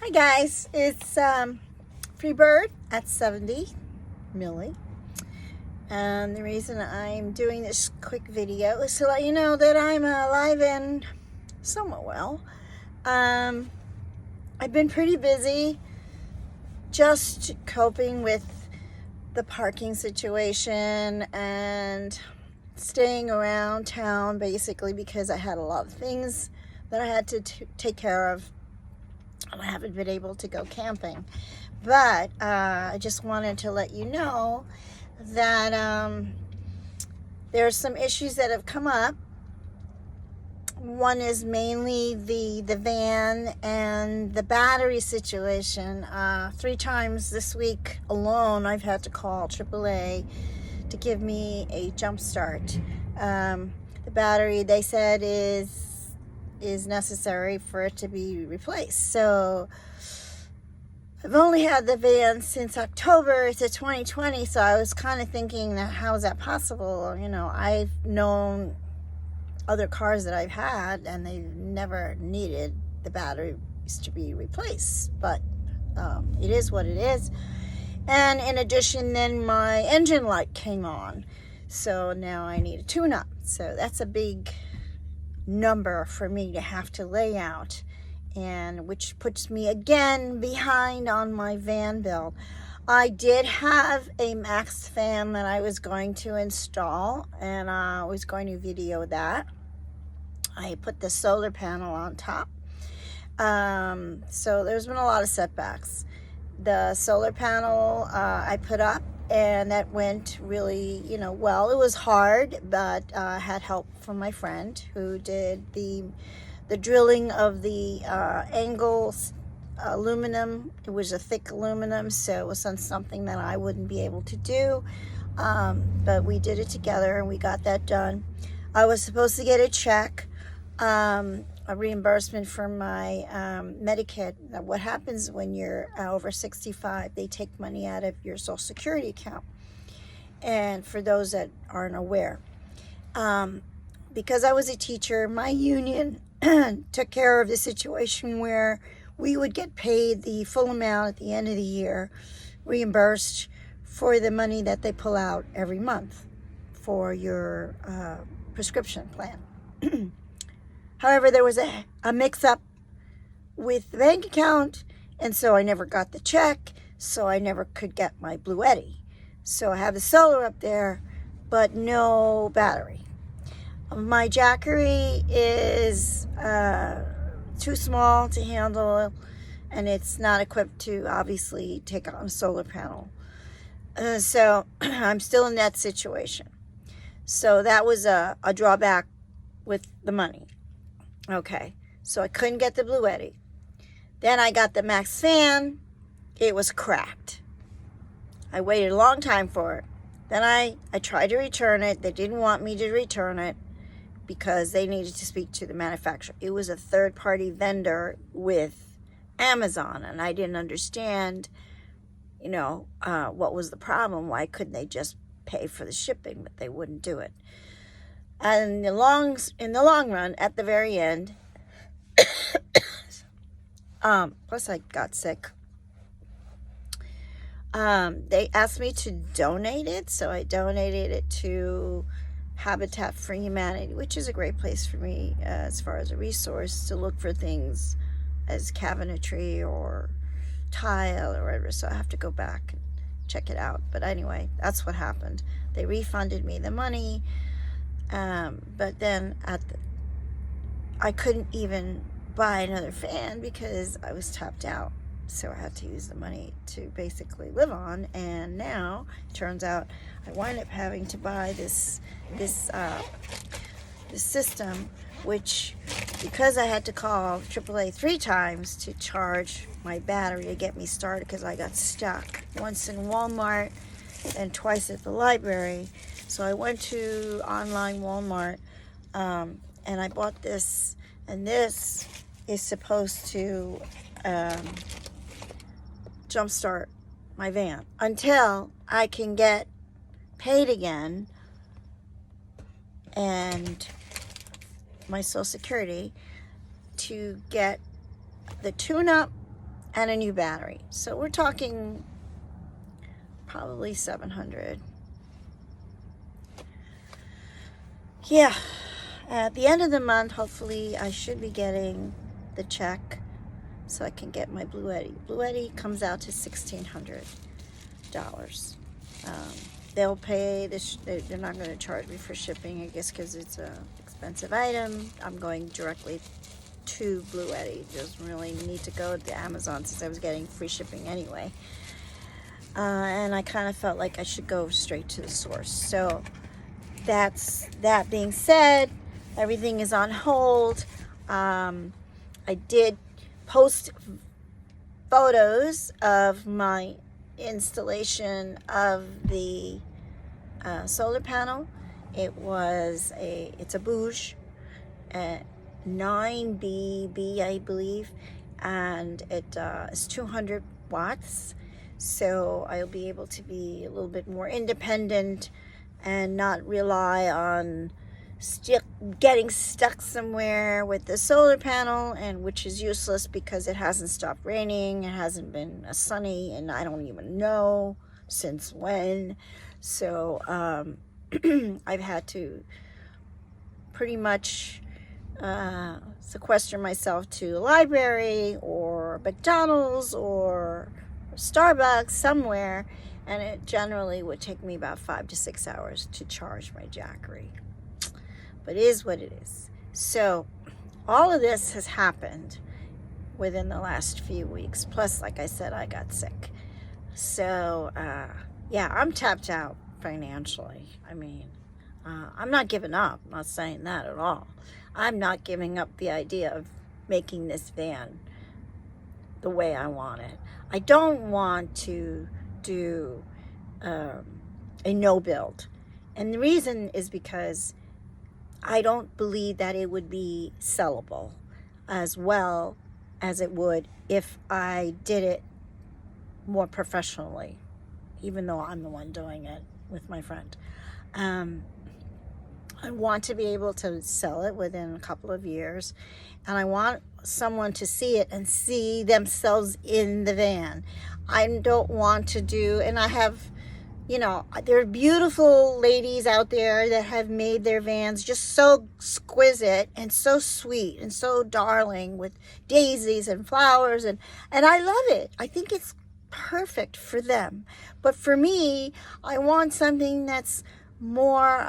Hi guys, it's Freebird at 70, Millie. And the reason I'm doing this quick video is to let you know that I'm alive and somewhat well. I've been pretty busy just coping with the parking situation and staying around town basically because I had a lot of things that I had to take care of. I haven't been able to go camping, but I just wanted to let you know that there are some issues that have come up. One is mainly the van and the battery situation. 3 times this week alone I've had to call AAA to give me a jump start. The battery, they said, is necessary for it to be replaced. So I've only had the van since October to 2020, so I was kind of thinking that how is that possible? You know, I've known other cars that I've had and they've never needed the batteries to be replaced, but it is what it is. And in addition, then my engine light came on, so now I need a tune-up. So that's a big number for me to have to lay out, and which puts me again behind on my van bill. I did have a Max fan that I was going to install, and I was going to video that. I put the solar panel on top, so there's been a lot of setbacks. The solar panel I put up, and that went really, well. It was hard, but I had help from my friend who did the drilling of the angles aluminum. It was a thick aluminum, so it was something that I wouldn't be able to do, but we did it together and we got that done. I was supposed to get a check, a reimbursement for my Medicaid. What happens when you're over 65, they take money out of your Social Security account. And for those that aren't aware, because I was a teacher, my union took care of the situation where we would get paid the full amount at the end of the year, reimbursed for the money that they pull out every month for your prescription plan. However, there was a mix-up with the bank account, and so I never got the check, so I never could get my Bluetti. So I have the solar up there, but no battery. My Jackery is too small to handle, and it's not equipped to obviously take on a solar panel. So I'm still in that situation. So that was a drawback with the money. Okay, so I couldn't get the Bluetti. Then I got the Max fan. It was cracked. I waited a long time for it. Then I tried to return it. They didn't want me to return it because they needed to speak to the manufacturer. It was a third-party vendor with Amazon, and I didn't understand, what was the problem. Why couldn't they just pay for the shipping? But they wouldn't do it. And in the long run, at the very end, plus I got sick. They asked me to donate it, so I donated it to Habitat for Humanity, which is a great place for me as far as a resource to look for things as cabinetry or tile or whatever. So I have to go back and check it out. But anyway, that's what happened. They refunded me the money. But then I couldn't even buy another fan because I was tapped out. So I had to use the money to basically live on. And now it turns out I wind up having to buy this system, which, because I had to call AAA 3 times to charge my battery to get me started because I got stuck, once in Walmart and twice at the library. So I went to online Walmart, and I bought this, and this is supposed to jumpstart my van until I can get paid again and my Social Security to get the tune-up and a new battery. So we're talking probably 700. Yeah, at the end of the month, hopefully I should be getting the check so I can get my Bluetti. Bluetti comes out to $1,600. They'll pay this. They're not going to charge me for shipping, I guess, because it's a expensive item. I'm going directly to Bluetti. Doesn't really need to go to Amazon since I was getting free shipping anyway. And I kind of felt like I should go straight to the source. So that being said, everything is on hold. I did post photos of my installation of the solar panel. It's a Bosch 9BB, I believe, and it is 200 watts. So I'll be able to be a little bit more independent and not rely on getting stuck somewhere with the solar panel, and which is useless because it hasn't stopped raining, it hasn't been sunny, and I don't even know since when. So I've had to pretty much sequester myself to a library or McDonald's or Starbucks somewhere, and it generally would take me about 5 to 6 hours to charge my Jackery. But it is what it is. So all of this has happened within the last few weeks. Plus, like I said, I got sick. So yeah, I'm tapped out financially. I mean, I'm not giving up. I'm not saying that at all. I'm not giving up the idea of making this van the way I want it. I don't want to do a no build. And the reason is because I don't believe that it would be sellable as well as it would if I did it more professionally, even though I'm the one doing it with my friend. I want to be able to sell it within a couple of years, and I want someone to see it and see themselves in the van. I don't want to do, and I have, you know, there are beautiful ladies out there that have made their vans just so exquisite and so sweet and so darling with daisies and flowers, and I love it. I think it's perfect for them. But for me, I want something that's more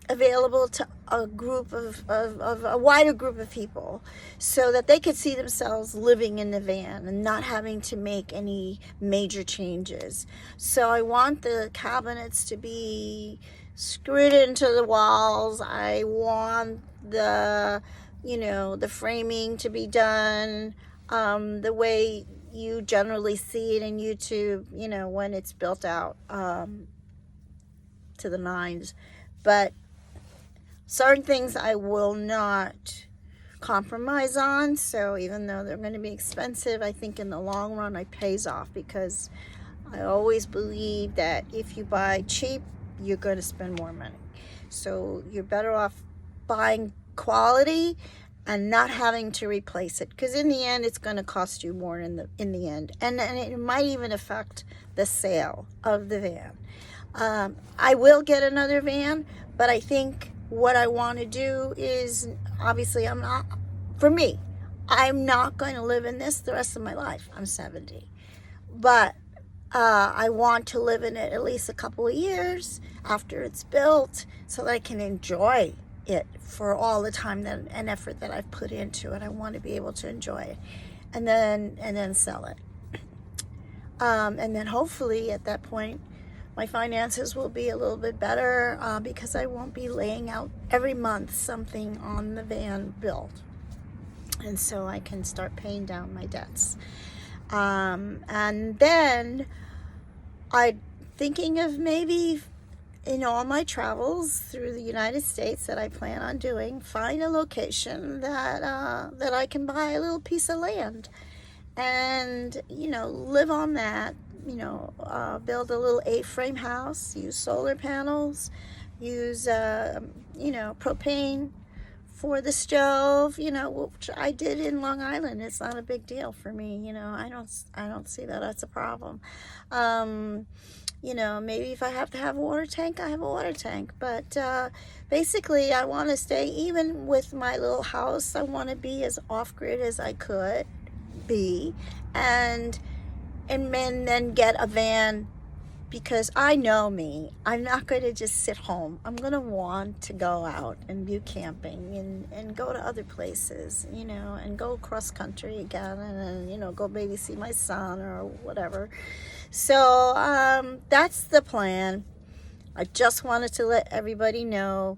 available to a group of a wider group of people, so that they could see themselves living in the van and not having to make any major changes. So I want the cabinets to be screwed into the walls. I want the, you know, the framing to be done the way you generally see it in YouTube, you know, when it's built out to the nines. But certain things I will not compromise on. So even though they're going to be expensive, I think in the long run it pays off, because I always believe that if you buy cheap, you're going to spend more money. So you're better off buying quality and not having to replace it, because in the end it's going to cost you more in the end, and it might even affect the sale of the van. I will get another van, but I think what I want to do is, obviously I'm not going to live in this the rest of my life. I'm 70, but I want to live in it at least a couple of years after it's built, so that I can enjoy it for all the time and effort that I've put into it. I want to be able to enjoy it, and then sell it, and then hopefully at that point my finances will be a little bit better, because I won't be laying out every month something on the van bill, and so I can start paying down my debts. And then I'm thinking of maybe, in all my travels through the United States that I plan on doing, find a location that I can buy a little piece of land and, you know, live on that. You know, build a little A-frame house, use solar panels, use, you know, propane for the stove, you know, which I did in Long Island. It's not a big deal for me, you know. I don't see that that's a problem. You know, maybe if I have to have a water tank, I have a water tank. But basically, I want to stay, even with my little house, I want to be as off-grid as I could be, and then get a van, because I know me. I'm not going to just sit home. I'm going to want to go out and do camping and go to other places, you know, and go cross country again, and you know, go maybe see my son or whatever. So that's the plan. I just wanted to let everybody know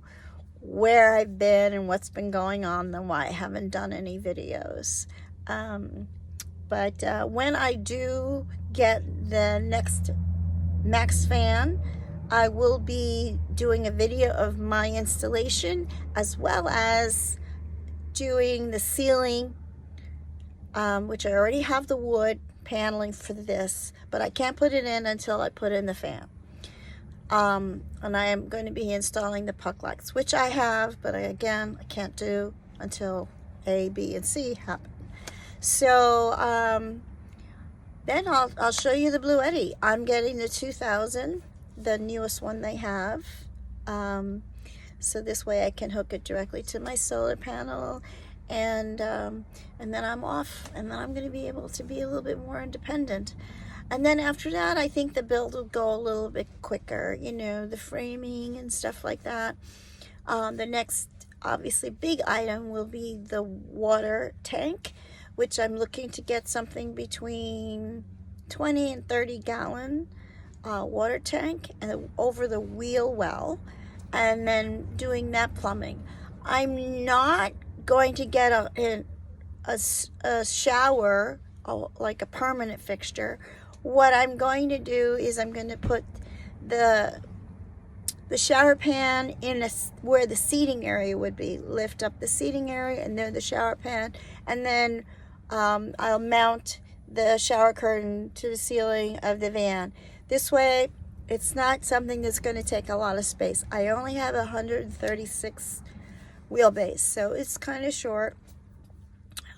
where I've been and what's been going on, and why I haven't done any videos. But when I do get the next Max fan, I will be doing a video of my installation, as well as doing the ceiling, which I already have the wood paneling for this, but I can't put it in until I put in the fan. And I am going to be installing the puck lights, which I have, but I can't do until A, B, and C happen. So then I'll show you the Bluetti. I'm getting the 2000, the newest one they have. So this way I can hook it directly to my solar panel, and then I'm off, and then I'm going to be able to be a little bit more independent. And then after that, I think the build will go a little bit quicker, you know, the framing and stuff like that. The next, obviously, big item will be the water tank, which I'm looking to get something between 20 and 30 gallon water tank, and over the wheel well, and then doing that plumbing. I'm not going to get a shower, like a permanent fixture. What I'm going to do is I'm going to put the shower pan in where the seating area would be. Lift up the seating area, and then the shower pan, and then I'll mount the shower curtain to the ceiling of the van. This way, it's not something that's going to take a lot of space. I only have 136 wheelbase, so it's kind of short.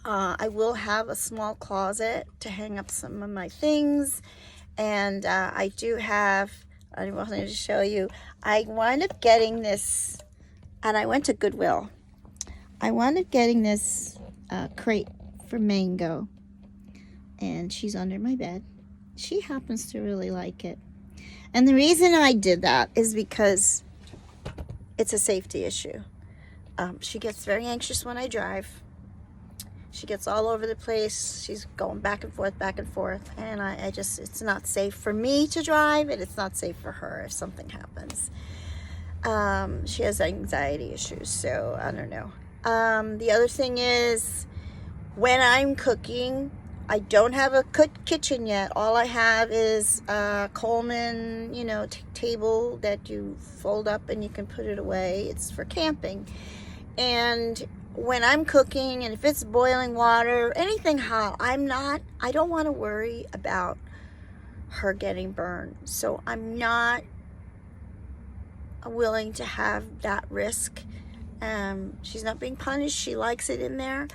I will have a small closet to hang up some of my things, and I do have, I wanted to show you, I wound up getting this, and I went to Goodwill. I wound up getting this crate for Mango, and she's under my bed. She happens to really like it, and the reason I did that is because it's a safety issue. She gets very anxious when I drive. She gets all over the place. She's going back and forth, and I just, it's not safe for me to drive, and it's not safe for her if something happens. She has anxiety issues, so I don't know. The other thing is, when I'm cooking, I don't have a kitchen yet. All I have is a Coleman, you know, table that you fold up and you can put it away. It's for camping. And when I'm cooking, and if it's boiling water, anything hot, I don't want to worry about her getting burned. So I'm not willing to have that risk. She's not being punished. She likes it in there.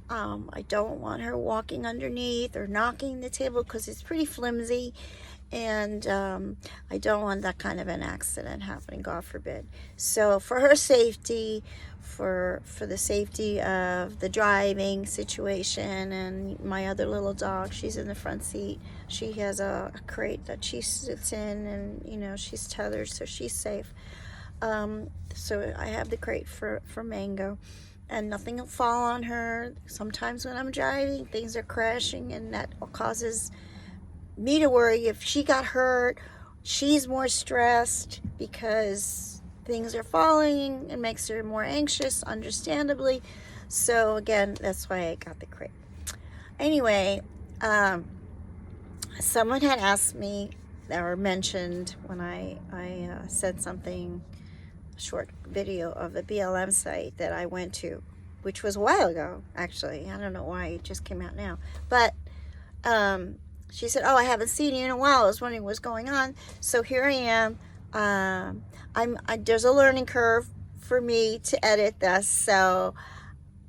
I don't want her walking underneath or knocking the table, because it's pretty flimsy, and I don't want that kind of an accident happening, God forbid. So for her safety, for the safety of the driving situation, and my other little dog, she's in the front seat. She has a crate that she sits in, and you know, she's tethered, so she's safe. So I have the crate for Mango, and nothing will fall on her. Sometimes when I'm driving, things are crashing, and that causes me to worry. If she got hurt, she's more stressed because things are falling. It makes her more anxious, understandably. So again, that's why I got the crate. Anyway, someone had asked me, or mentioned when I said something, a short video of the BLM site that I went to, which was a while ago, actually. I don't know why it just came out now. But she said, oh, I haven't seen you in a while. I was wondering what's going on. So here I am. There's a learning curve for me to edit this, so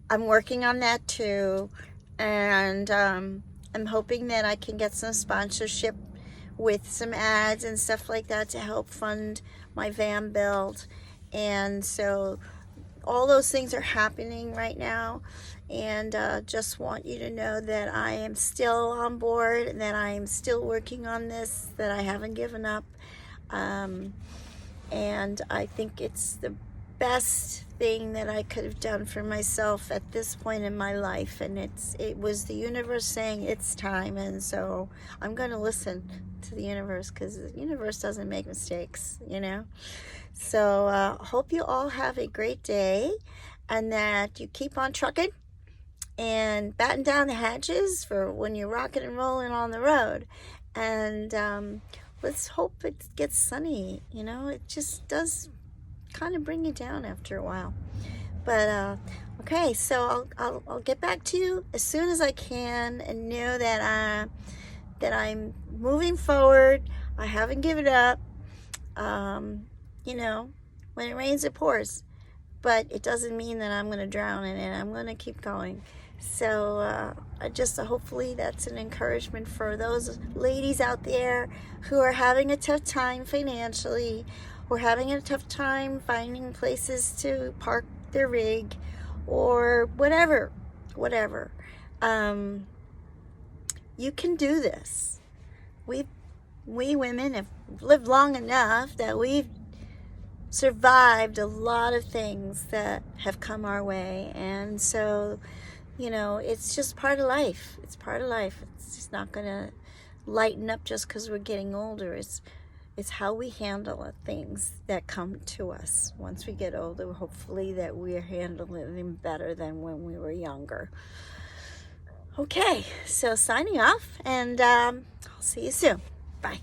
I'm working on that too. And I'm hoping that I can get some sponsorship with some ads and stuff like that to help fund my van build. And so all those things are happening right now, and just want you to know that I am still on board, that I am still working on this, that I haven't given up. And I think it's the best thing that I could have done for myself at this point in my life, and it was the universe saying it's time. And so I'm going to listen to the universe, because the universe doesn't make mistakes, you know. So hope you all have a great day, and that you keep on trucking and batten down the hatches for when you're rocking and rolling on the road. And let's hope it gets sunny. You know, it just does kind of bring you down after a while. But okay, so I'll get back to you as soon as I can, and know that I'm moving forward. I haven't given up. You know, when it rains, it pours, but it doesn't mean that I'm going to drown in it. I'm going to keep going. So I just hopefully that's an encouragement for those ladies out there who are having a tough time financially, or having a tough time finding places to park their rig, or whatever. You can do this. We women have lived long enough that we've survived a lot of things that have come our way. And so, you know, it's just part of life. It's part of life. It's just not going to lighten up just because we're getting older. It's how we handle things that come to us once we get older. Hopefully that we're handling them better than when we were younger. Okay, so signing off, and I'll see you soon. Bye.